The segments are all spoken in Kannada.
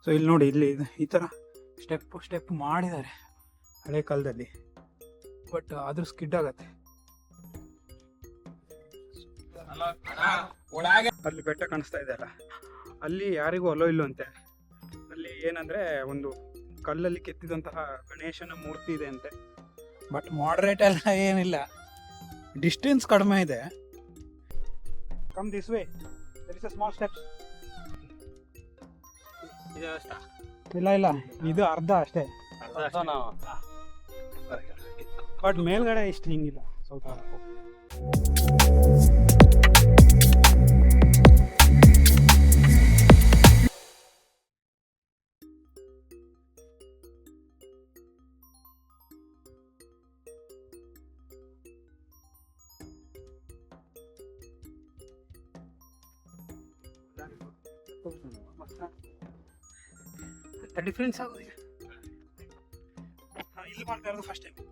ಸೊ ಇಲ್ಲಿ ನೋಡಿ, ಇಲ್ಲಿ ಈ ಥರ ಸ್ಟೆಪ್ ಮಾಡಿದ್ದಾರೆ ಹಳೆ ಕಾಲದಲ್ಲಿ, ಬಟ್ ಆದ್ರೂ ಸ್ಕಿಡ್ ಆಗತ್ತೆ. ಅಲ್ಲಿ ಬೆಟ್ಟ ಕಾಣಿಸ್ತಾ ಇದೆ ಅಲ್ಲ, ಅಲ್ಲಿ ಯಾರಿಗೂ ಅಲೋ ಇಲ್ಲಂತೆ. ಅಲ್ಲಿ ಏನಂದ್ರೆ ಒಂದು ಕಲ್ಲಲ್ಲಿ ಕೆತ್ತಿದಂತಹ ಗಣೇಶನ ಮೂರ್ತಿ ಇದೆ ಅಂತೆ, ಬಟ್ ಮಾಡ್ರೇಟ್ ಎಲ್ಲ ಏನಿಲ್ಲ, ಡಿಸ್ಟೆನ್ಸ್ ಕಡಿಮೆ ಇದೆ. Come this way, there is a small steps. ಇಲ್ಲ ಇದು ಅರ್ಧ ಅಷ್ಟೇ, ಬಟ್ ಮೇಲ್ಗಡೆ ಇಷ್ಟು ಹಿಂಗಿಲ್ಲ ಸ್ವಲ್ಪ. ಡಿಫ್ರೆನ್ಸ್ ಆಗೋದಿಲ್ಲ. ಇಲ್ಲಿ ಮಾಡ್ತಾ ಇರೋದು ಫಸ್ಟ್ ಟೈಮ್.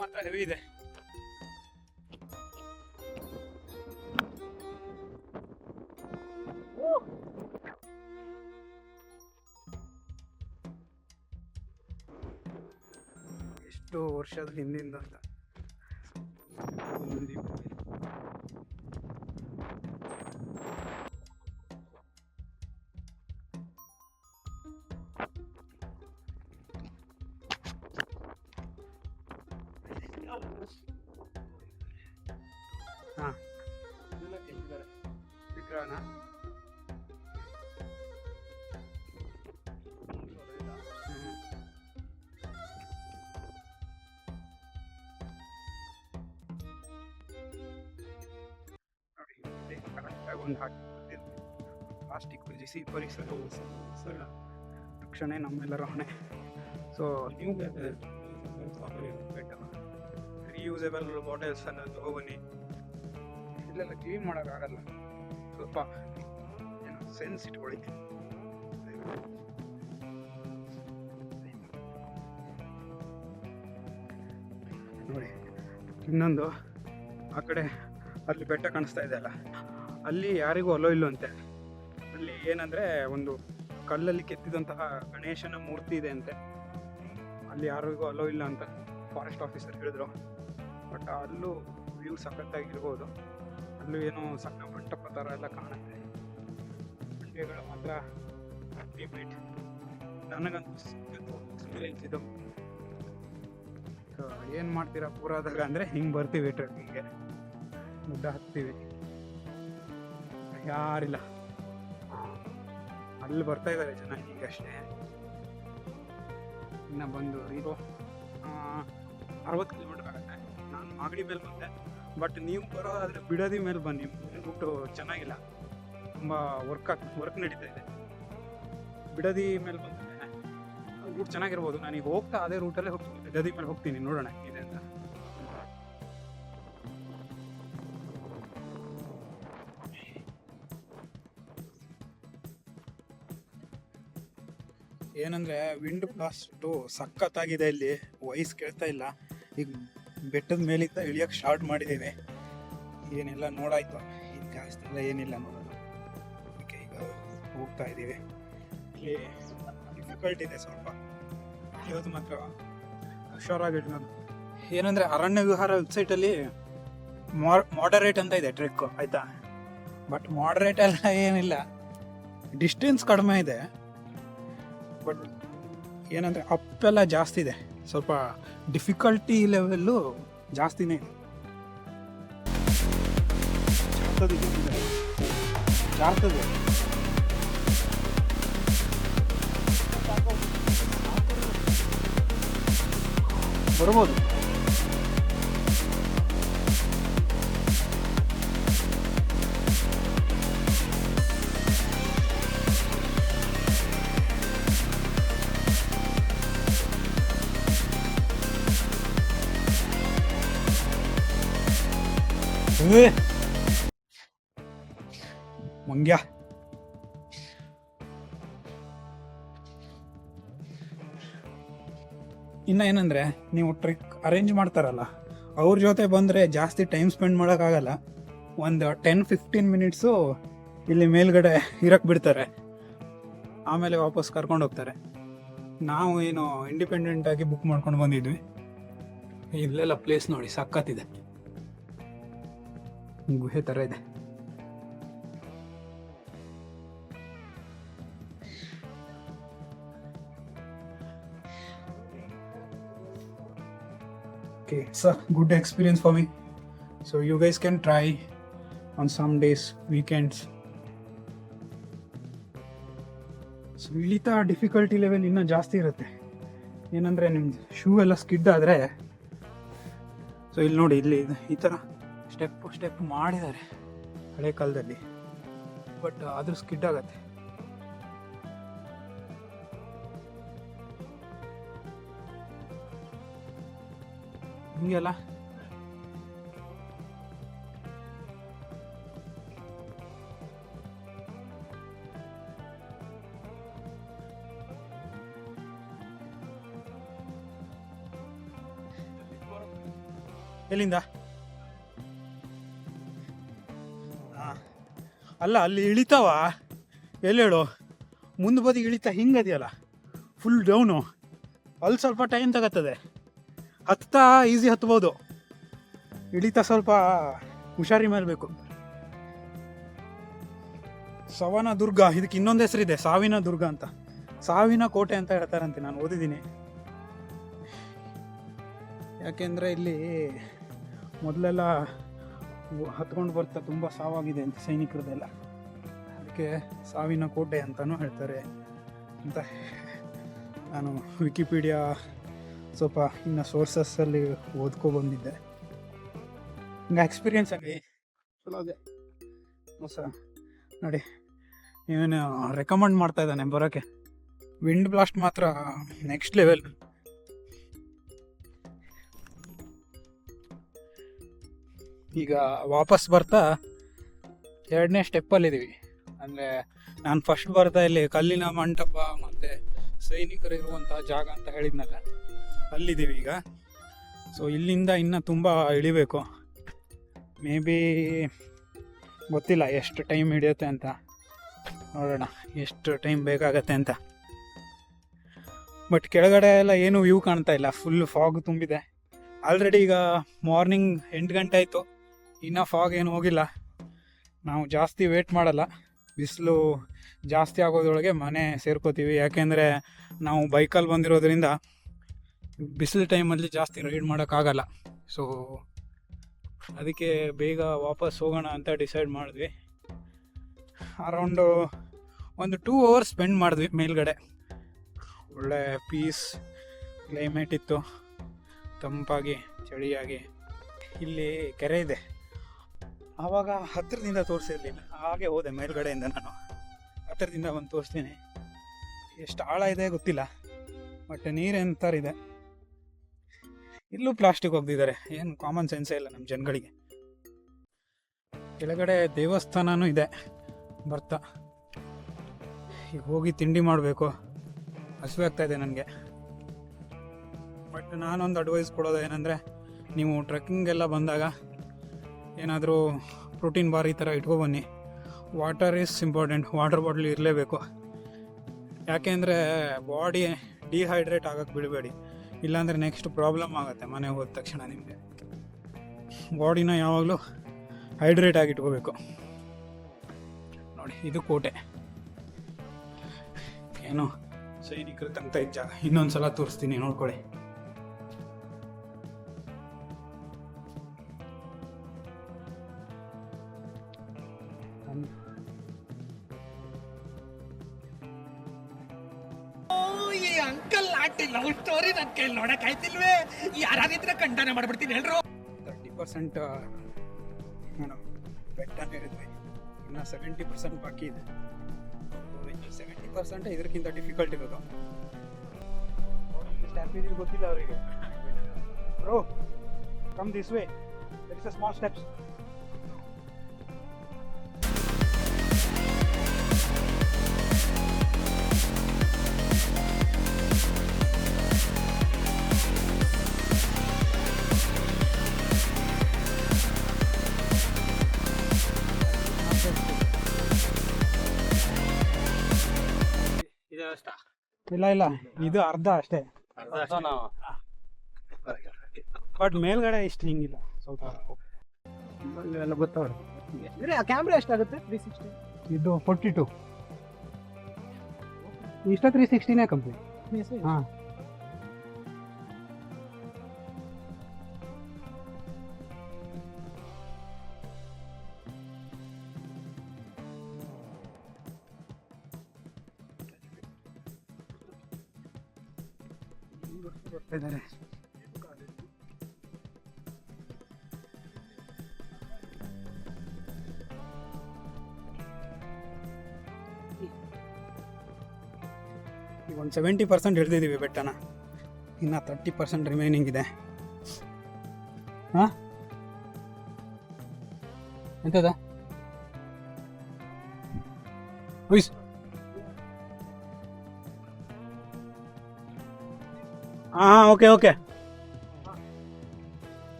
ಮಾತ್ರ ಹೆವಿ ಇದೆ. ಎಷ್ಟು ವರ್ಷದ ಹಿಂದಿಂದ ಅಂತ. ಹಾ, ವಿಗ್ರಹನ ಒಂದು ಹಾಕಿ ಪ್ಲಾಸ್ಟಿಕ್ ತ್ಯಜಿಸಿ ಪರಿಸರ ರಕ್ಷಣೆ ನಮ್ಮೆಲ್ಲರ ಹೊಣೆ. ಸೊ ನೀವು ರಿಯೂಸಬಲ್ ಬಾಟಲ್ಸ್ ಅನ್ನ ತಗೊಬನ್ನಿ. ಇಲ್ಲೆಲ್ಲ ಕ್ಲೀನ್ ಮಾಡೋಕ್ಕಾಗಲ್ಲ, ಸ್ವಲ್ಪ ಏನೋ ಸೆನ್ಸ್ ಇಟ್ಕೊಳ್ಳಿ. ನೋಡಿ, ಇನ್ನೊಂದು ಆ ಕಡೆ ಅಲ್ಲಿ ಬೆಟ್ಟ ಕಾಣಿಸ್ತಾ ಇದೆ ಅಲ್ಲ, ಅಲ್ಲಿ ಯಾರಿಗೂ ಅಲೋ ಇಲ್ಲಂತೆ. ಅಲ್ಲಿ ಏನಂದರೆ ಒಂದು ಕಲ್ಲಲ್ಲಿ ಕೆತ್ತಿದಂತಹ ಗಣೇಶನ ಮೂರ್ತಿ ಇದೆ ಅಂತೆ, ಅಲ್ಲಿ ಯಾರಿಗೂ ಅಲೋ ಇಲ್ಲ ಅಂತ ಫಾರೆಸ್ಟ್ ಆಫೀಸರ್ ಹೇಳಿದ್ರು. ಬಟ್ ಅಲ್ಲೂ ವ್ಯೂ ಸಖತ್ತಾಗಿರ್ಬೋದು, ಅಲ್ಲೂ ಏನೋ ಸಣ್ಣ ಮಂಟಪ ಥರ ಎಲ್ಲ ಕಾಣುತ್ತೆ. ಬಂಡೆಗಳು ಮಾತ್ರ ಅಲ್ಟಿಮೇಟ್, ನನಗಂತೂ ಎಕ್ಸ್ಪೀರಿಯನ್ಸ್ ಇದು. ಸೊ ಏನು ಮಾಡ್ತೀರಾ ಪೂರಾದಾಗ ಅಂದರೆ ಹಿಂಗೆ ಬರ್ತೀವಿ ಟ್ರೆಕ್ಕಿಂಗ್ಗೆ, ಗುಡ್ಡ ಹತ್ತೀವಿ, ಯಾರಿಲ್ಲ. ಅಲ್ಲಿ ಬರ್ತಾ ಇದ್ದಾರೆ ಜನ ಈಗಷ್ಟೇ. ಇನ್ನು ಬಂದು ಇದು 60 ಕಿಲೋಮೀಟರ್ ಆಗುತ್ತೆ. ನಾನು ಮಾಗಡಿ ಮೇಲೆ ಬಂದೆ, ಬಟ್ ನೀವು ಬರೋದಾದರೆ ಬಿಡದಿ ಮೇಲೆ ಬನ್ನಿ. ರೂಟು ಚೆನ್ನಾಗಿಲ್ಲ, ತುಂಬ ವರ್ಕ್ ನಡೀತಾ ಇದೆ. ಬಿಡದಿ ಮೇಲೆ ಬಂದರೆ ರೂಟ್ ಚೆನ್ನಾಗಿರ್ಬೋದು. ನಾನೀಗ ಹೋಗ್ತಾ ಅದೇ ರೂಟಲ್ಲೇ ಹೋಗ್ತೀನಿ, ಬಿಡದಿ ಮೇಲೆ ಹೋಗ್ತೀನಿ, ನೋಡೋಣ ಇದೆ ಅಂತ. ಏನಂದರೆ ವಿಂಡ್ ಬ್ಲಾಸ್ಟು ಸಖತ್ತಾಗಿದೆ ಇಲ್ಲಿ, ವಾಯ್ಸ್ ಕೇಳ್ತಾ ಇಲ್ಲ. ಈಗ ಬೆಟ್ಟದ ಮೇಲಿಂದ ಇಳಿಯೋಕ್ಕೆ ಸ್ಟಾರ್ಟ್ ಮಾಡಿದ್ದೇವೆ. ಏನೆಲ್ಲ ನೋಡಾಯ್ತು, ಈಗ ಜಾಸ್ತಿ ಎಲ್ಲ ಏನಿಲ್ಲ ನೋಡೋಣ. ಅದಕ್ಕೆ ಈಗ ಹೋಗ್ತಾ ಇದ್ದೀವಿ. ಇಲ್ಲಿ ಡಿಫಿಕಲ್ಟ್ ಇದೆ ಸ್ವಲ್ಪ, ಇವತ್ತು ಮಾತ್ರ ಹುಷಾರಾಗಿಟ್ಟು. ನಾನು ಏನಂದರೆ ಅರಣ್ಯ ವಿಹಾರ ವೆಬ್ಸೈಟಲ್ಲಿ ಮಾಡರೇಟ್ ಅಂತ ಇದೆ ಟ್ರೆಕ್, ಆಯಿತಾ. ಬಟ್ ಮಾಡರೇಟ್ ಎಲ್ಲ ಏನಿಲ್ಲ, ಡಿಸ್ಟೆನ್ಸ್ ಕಡಿಮೆ ಇದೆ. ಬಟ್ ಏನಂದರೆ ಅಪ್ಪೆಲ್ಲ ಜಾಸ್ತಿ ಇದೆ, ಸ್ವಲ್ಪ ಡಿಫಿಕಲ್ಟಿ ಲೆವೆಲ್ಲು ಜಾಸ್ತಿನೇ ಇದೆ. ಜಾರ್ತದೆ ಬರ್ಬೋದು. ಮಂಗ್ಯ ಇನ್ನು ಏನಂದರೆ ನೀವು ಟ್ರಿಕ್ ಅರೇಂಜ್ ಮಾಡ್ತಾರಲ್ಲ ಅವ್ರ ಜೊತೆ ಬಂದರೆ ಜಾಸ್ತಿ ಟೈಮ್ ಸ್ಪೆಂಡ್ ಮಾಡೋಕ್ಕಾಗಲ್ಲ. ಒಂದು 10-15 ಮಿನಿಟ್ಸು ಇಲ್ಲಿ ಮೇಲ್ಗಡೆ ಇರಕ್ಕೆ ಬಿಡ್ತಾರೆ, ಆಮೇಲೆ ವಾಪಸ್ ಕರ್ಕೊಂಡು ಹೋಗ್ತಾರೆ. ನಾವು ಏನು ಇಂಡಿಪೆಂಡೆಂಟಾಗಿ ಬುಕ್ ಮಾಡ್ಕೊಂಡು ಬಂದಿದ್ವಿ. ಇಲ್ಲೆಲ್ಲ ಪ್ಲೇಸ್ ನೋಡಿ ಸಖತ್ತಿದೆ, ಗುಹೆ ಥರ ಇದೆ. Okay, it's a good experience for me. So you guys can try on some days, weekends. So ಇಳಿತಾ ಡಿಫಿಕಲ್ಟಿ ಲೆವೆಲ್ ಇನ್ನೂ ಜಾಸ್ತಿ ಇರುತ್ತೆ. ಏನಂದರೆ ನಿಮ್ದು ಶೂ ಎಲ್ಲ ಸ್ಕಿಡ್ ಆದರೆ, ಸೊ ಇಲ್ಲಿ ನೋಡಿ ಇಲ್ಲಿ ಈ ಥರ ಸ್ಟೆಪ್ ಮಾಡಿದ್ದಾರೆ ಹಳೆ ಕಾಲದಲ್ಲಿ, ಬಟ್ ಆದರೂ ಸ್ಕಿಡ್ ಆಗತ್ತೆ. ಹಿಂಗೆಲ್ಲ ಎಲ್ಲಿಂದ ಅಲ್ಲ ಅಲ್ಲಿ ಇಳಿತಾವ ಎಲ್ಲಿ ಹೇಳು, ಮುಂದೆ ಬದಿಗೆ ಇಳಿತಾ ಹಿಂಗದಿಯಲ್ಲ ಫುಲ್ ಡೌನು, ಅಲ್ಲಿ ಸ್ವಲ್ಪ ಟೈಮ್ ತಗತ್ತದೆ. ಹತ್ತಾ ಈಸಿ ಹತ್ಬೋದು, ಇಳಿತಾ ಸ್ವಲ್ಪ ಹುಷಾರಿ ಮೇಲ್ಬೇಕು. ಸವನ ದುರ್ಗ, ಇದಕ್ಕೆ ಇನ್ನೊಂದು ಹೆಸರಿದೆ, ಸಾವಿನ ದುರ್ಗ ಅಂತ, ಸಾವಿನ ಕೋಟೆ ಅಂತ ಹೇಳ್ತಾರಂತೆ, ನಾನು ಓದಿದ್ದೀನಿ. ಯಾಕೆಂದರೆ ಇಲ್ಲಿ ಮೊದಲೆಲ್ಲ ಹತ್ಕೊಂಡು ಬರ್ತಾ ತುಂಬ ಸಾವಾಗಿದೆ ಅಂತ ಸೈನಿಕರದೆಲ್ಲ, ಅದಕ್ಕೆ ಸಾವಿನ ಕೋಟೆ ಅಂತಲೂ ಹೇಳ್ತಾರೆ ಅಂತ ನಾನು ವಿಕಿಪೀಡಿಯಾ ಸ್ವಲ್ಪ ಇನ್ನು ಸೋರ್ಸಸ್ಸಲ್ಲಿ ಓದ್ಕೊಬಂದಿದ್ದೆ. ಹಿಂಗೆ ಎಕ್ಸ್ಪೀರಿಯನ್ಸ್ ಆಗಿ ಚಲೋ ಇದೆ. ಹೊಸ ನೋಡಿ ಇವನು ರೆಕಮೆಂಡ್ ಮಾಡ್ತಾ ಇದ್ದಾನೆ ಬರೋಕ್ಕೆ. ವಿಂಡ್ ಬ್ಲಾಸ್ಟ್ ಮಾತ್ರ ನೆಕ್ಸ್ಟ್ ಲೆವೆಲ್. ಈಗ ವಾಪಸ್ ಬರ್ತಾ 2ನೇ ಸ್ಟೆಪ್ಪಲ್ಲಿದ್ದೀವಿ. ಅಂದರೆ ನಾನು ಫಸ್ಟ್ ಬರ್ತಾ ಇಲ್ಲಿ ಕಲ್ಲಿನ ಮಂಟಪ ಮತ್ತು ಸೈನಿಕರು ಇರುವಂತಹ ಜಾಗ ಅಂತ ಹೇಳಿದ್ನಲ್ಲ, ಅಲ್ಲಿದ್ದೀವಿ ಈಗ. ಸೊ ಇಲ್ಲಿಂದ ಇನ್ನೂ ತುಂಬ ಇಳಿಬೇಕು. ಮೇ ಬಿ ಗೊತ್ತಿಲ್ಲ ಎಷ್ಟು ಟೈಮ್ ಹಿಡಿಯುತ್ತೆ ಅಂತ, ನೋಡೋಣ ಎಷ್ಟು ಟೈಮ್ ಬೇಕಾಗತ್ತೆ ಅಂತ. ಬಟ್ ಕೆಳಗಡೆ ಎಲ್ಲ ಏನೂ ವ್ಯೂ ಕಾಣ್ತಾ ಇಲ್ಲ, ಫುಲ್ ಫಾಗ್ ತುಂಬಿದೆ. ಆಲ್ರೆಡಿ ಈಗ ಮಾರ್ನಿಂಗ್ 8 ಗಂಟೆ ಆಯಿತು, ಇನ್ನೂ ಫಾಗ್ ಏನು ಹೋಗಿಲ್ಲ. ನಾವು ಜಾಸ್ತಿ ವೇಟ್ ಮಾಡಲ್ಲ, ಬಿಸಿಲು ಜಾಸ್ತಿ ಆಗೋದ್ರೊಳಗೆ ಮನೆ ಸೇರ್ಕೋತೀವಿ. ಯಾಕೆಂದರೆ ನಾವು ಬೈಕಲ್ಲಿ ಬಂದಿರೋದ್ರಿಂದ ಬಿಸಿಲು ಟೈಮಲ್ಲಿ ಜಾಸ್ತಿ ರೈಡ್ ಮಾಡೋಕ್ಕಾಗಲ್ಲ. ಸೊ ಅದಕ್ಕೆ ಬೇಗ ವಾಪಸ್ ಹೋಗೋಣ ಅಂತ ಡಿಸೈಡ್ ಮಾಡಿದ್ವಿ. ಅರೌಂಡು ಒಂದು 2 ಅವರ್ಸ್ ಸ್ಪೆಂಡ್ ಮಾಡಿದ್ವಿ ಮೇಲ್ಗಡೆ. ಒಳ್ಳೆ ಪೀಸ್ ಕ್ಲೈಮೇಟ್ ಇತ್ತು, ತಂಪಾಗಿ ಚಳಿಯಾಗಿ. ಇಲ್ಲಿ ಕೆರೆ ಇದೆ, ಆವಾಗ ಹತ್ತಿರದಿಂದ ತೋರಿಸಿರ್ಲಿಲ್ಲ, ಹಾಗೆ ಹೋದೆ ಮೇಲ್ಗಡೆಯಿಂದ. ನಾನು ಹತ್ತಿರದಿಂದ ಬಂದು ತೋರಿಸ್ತೀನಿ. ಎಷ್ಟು ಆಳ ಇದೆ ಗೊತ್ತಿಲ್ಲ, ಬಟ್ ನೀರೆಂತಾರಿದೆ. ಇಲ್ಲೂ ಪ್ಲಾಸ್ಟಿಕ್ ಹೋಗ್ದಿದ್ದಾರೆ, ಏನು ಕಾಮನ್ ಸೆನ್ಸೇ ಇಲ್ಲ ನಮ್ಮ ಜನಗಳಿಗೆ. ಕೆಳಗಡೆ ದೇವಸ್ಥಾನನೂ ಇದೆ ಬರ್ತಾ. ಈಗ ಹೋಗಿ ತಿಂಡಿ ಮಾಡಬೇಕು, ಹಸಿವೆ ಆಗ್ತಾಯಿದೆ ನನಗೆ. ಬಟ್ ನಾನೊಂದು ಅಡ್ವೈಸ್ ಕೊಡೋದು ಏನಂದರೆ, ನೀವು ಟ್ರೆಕ್ಕಿಂಗೆಲ್ಲ ಬಂದಾಗ ಏನಾದರೂ ಪ್ರೋಟೀನ್ ಬಾರ್ ಈ ಥರ ಇಟ್ಕೊಬನ್ನಿ. Water is important, water bottle ಇರಲೇಬೇಕು. ಯಾಕೆಂದರೆ ಬಾಡಿ ಡಿಹೈಡ್ರೇಟ್ ಆಗೋಕ್ಕೆ ಬಿಡಬೇಡಿ, ಇಲ್ಲಾಂದರೆ ನೆಕ್ಸ್ಟ್ ಪ್ರಾಬ್ಲಮ್ ಆಗುತ್ತೆ ಮನೆಗೆ ಹೋದ ತಕ್ಷಣ. ನಿಮಗೆ ಬಾಡಿನ ಯಾವಾಗಲೂ ಹೈಡ್ರೇಟ್ ಆಗಿ ಇಟ್ಕೋಬೇಕು. ನೋಡಿ ಇದು ಕೋಟೆ, ಏನೋ ಸೈನಿಕರು ತಂಗ್ತಾ ಇದ್ದ ಜಾಗ. ಇನ್ನೊಂದು ಸಲ ತೋರಿಸ್ತೀನಿ, ನೋಡ್ಕೊಳ್ಳಿ. ಅಂಕಲ್ ಆಂಟಿ ಲವ್ ಸ್ಟೋರಿ ನನ್ನ ಕೈಲಿ ನೋಡಕ್ ಆಯ್ತಿಲ್ವೇ? ಯಾರಾಗಿದ್ರೆ ಖಂಡನ ಮಾಡ್ಬಿಡ್ತೀನಿ ಹೇಳ್ರು. 30% ಬೆಟ್ಟನ್ನು ಹೇಳಿದ್ವಿ, ಇನ್ನು 70% ಬಾಕಿ ಇದೆ. 70% ಇದಕ್ಕಿಂತ ಡಿಫಿಕಲ್ಟ್ ಇರೋದು. ಗೊತ್ತಿಲ್ಲ ಅವರಿಗೆ. Bro come this way, there is a small steps. ಇಲ್ಲ ಇಲ್ಲ, ಇದು ಅರ್ಧ ಅಷ್ಟೇ. ಬಟ್ ಮೇಲ್ಗಡೆ ಇಷ್ಟು ಹಿಂಗಿಲ್ಲ, ಸ್ವಲ್ಪ ಎಲ್ಲ ಗೊತ್ತವ್ರೆ. ಕ್ಯಾಮ್ರಾ ಎಷ್ಟಾಗುತ್ತೆ 360? ಇದು 42 ಇಷ್ಟ 360ನೇ ಕಂಪ್ನಿ. ಹಾಂ, ಇದ್ದಾರೆ. ಈಗ ಒಂದು 70% ಹಿಡಿದಿದ್ದೀವಿ ಬೆಟ್ಟನ, ಇನ್ನು 30% ರಿಮೈನಿಂಗ್ ಇದೆ. ಹಾಂ, ಎಂತದ ಉಯ್ಸ್ ಹಾಂ, ಓಕೆ ಓಕೆ.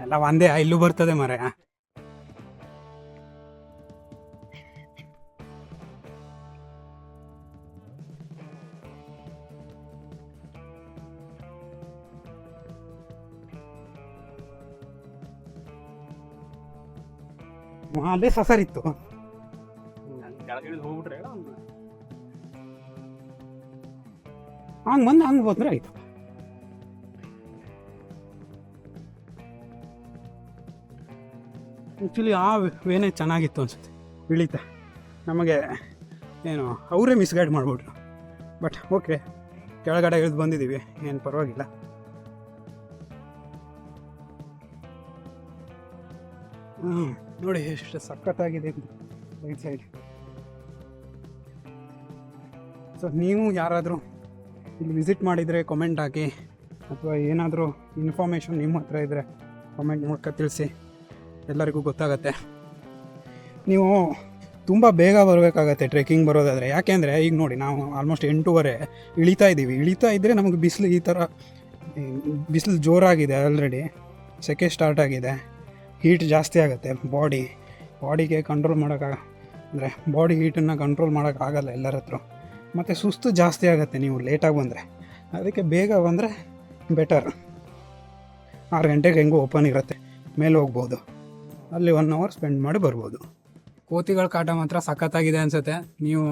ಎಲ್ಲ ಒಂದೇ, ಇಲ್ಲೂ ಬರ್ತದೆ ಮರೆ. ಅಲ್ಲೇ ಸಸರಿತ್ತು, ಹೋಗ್ಬಿಟ್ರೆ ಹಂಗೆ ಬಂದು ಹಂಗೆ ಬಂದ್ರೆ ಆಯ್ತು. ಆ್ಯಕ್ಚುಲಿ ಆ ವೇನೇ ಚೆನ್ನಾಗಿತ್ತು ಅನ್ಸುತ್ತೆ, ಇಳಿತ. ನಮಗೆ ಏನು ಅವರೇ ಮಿಸ್ಗೈಡ್ ಮಾಡ್ಬಿಟ್ರು. ಬಟ್ ಓಕೆ, ಕೆಳಗಡೆ ಇಳಿದು ಬಂದಿದ್ದೀವಿ, ಏನು ಪರವಾಗಿಲ್ಲ. ನೋಡಿ ಎಷ್ಟು ಸಖತ್ತಾಗಿದೆ ರೈಟ್ ಸೈಡ್. ಸೊ ನೀವು ಯಾರಾದರೂ ಇಲ್ಲಿ ವಿಸಿಟ್ ಮಾಡಿದರೆ ಕಮೆಂಟ್ ಹಾಕಿ, ಅಥವಾ ಏನಾದರೂ ಇನ್ಫಾರ್ಮೇಷನ್ ನಿಮ್ಮ ಹತ್ರ ಇದ್ದರೆ ಕಮೆಂಟ್ ಮೂಲಕ ತಿಳಿಸಿ, ಎಲ್ಲರಿಗೂ ಗೊತ್ತಾಗತ್ತೆ. ನೀವು ತುಂಬ ಬೇಗ ಬರಬೇಕಾಗತ್ತೆ ಟ್ರೆಕ್ಕಿಂಗ್ ಬರೋದಾದರೆ. ಯಾಕೆಂದರೆ ಈಗ ನೋಡಿ, ನಾವು ಆಲ್ಮೋಸ್ಟ್ 8:30 ಇಳಿತಾ ಇದ್ದೀವಿ. ಇಳಿತಾ ಇದ್ದರೆ ನಮಗೆ ಬಿಸಿಲು ಈ ಥರ ಬಿಸಿಲು ಜೋರಾಗಿದೆ, ಆಲ್ರೆಡಿ ಸೆಕೆ ಸ್ಟಾರ್ಟ್ ಆಗಿದೆ, ಹೀಟ್ ಜಾಸ್ತಿ ಆಗುತ್ತೆ. ಬಾಡಿಗೆ ಕಂಟ್ರೋಲ್ ಅಂದರೆ ಬಾಡಿ ಹೀಟನ್ನು ಕಂಟ್ರೋಲ್ ಮಾಡೋಕ್ಕಾಗಲ್ಲ ಎಲ್ಲರ ಹತ್ರ. ಮತ್ತು ಸುಸ್ತು ಜಾಸ್ತಿ ಆಗುತ್ತೆ ನೀವು ಲೇಟಾಗಿ ಬಂದರೆ. ಅದಕ್ಕೆ ಬೇಗ ಬಂದರೆ ಬೆಟರ್. 6 ಗಂಟೆಗೆ ಹೆಂಗೂ ಓಪನ್ ಇರುತ್ತೆ, ಮೇಲೆ ಹೋಗ್ಬೋದು, ಅಲ್ಲಿ 1 ಅವರ್ ಸ್ಪೆಂಡ್ ಮಾಡಿ ಬರ್ಬೋದು. ಕೋತಿಗಳ ಕಾಟ ಮಾತ್ರ ಸಖತ್ತಾಗಿದೆ ಅನಿಸುತ್ತೆ. ನೀವು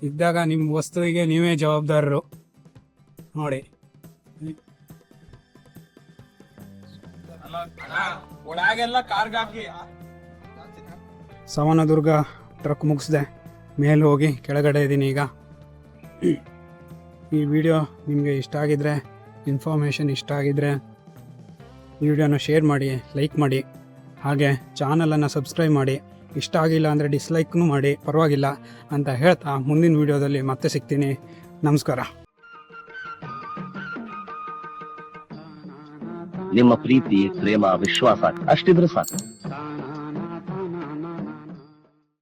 ಇದ್ದಾಗ ನಿಮ್ಮ ವಸ್ತುವಿಗೆ ನೀವೇ ಜವಾಬ್ದಾರರು. ನೋಡಿ, ಸವನದುರ್ಗ ಟ್ರಕ್ ಮುಗಿಸ್ದೆ, ಮೇಲೆ ಹೋಗಿ ಕೆಳಗಡೆ ಇದ್ದೀನಿ ಈಗ. ಈ ವಿಡಿಯೋ ನಿಮಗೆ ಇಷ್ಟ ಆಗಿದ್ರೆ, ಇನ್ಫಾರ್ಮೇಷನ್ ಇಷ್ಟ ಆಗಿದ್ರೆ ಈ ವಿಡಿಯೋನ ಶೇರ್ ಮಾಡಿ, ಲೈಕ್ ಮಾಡಿ, ಹಾಗೆ ಚಾನಲನ್ನು ಸಬ್ಸ್ಕ್ರೈಬ್ ಮಾಡಿ. ಇಷ್ಟ ಆಗಿಲ್ಲ ಅಂದರೆ ಡಿಸ್ಲೈಕ್ನೂ ಮಾಡಿ, ಪರವಾಗಿಲ್ಲ ಅಂತ ಹೇಳ್ತಾ ಮುಂದಿನ ವಿಡಿಯೋದಲ್ಲಿ ಮತ್ತೆ ಸಿಗ್ತೀನಿ. ನಮಸ್ಕಾರ. ನಿಮ್ಮ ಪ್ರೀತಿ, ಪ್ರೇಮ, ವಿಶ್ವಾಸ ಅಷ್ಟಿದ್ರೆ ಸಾಕು.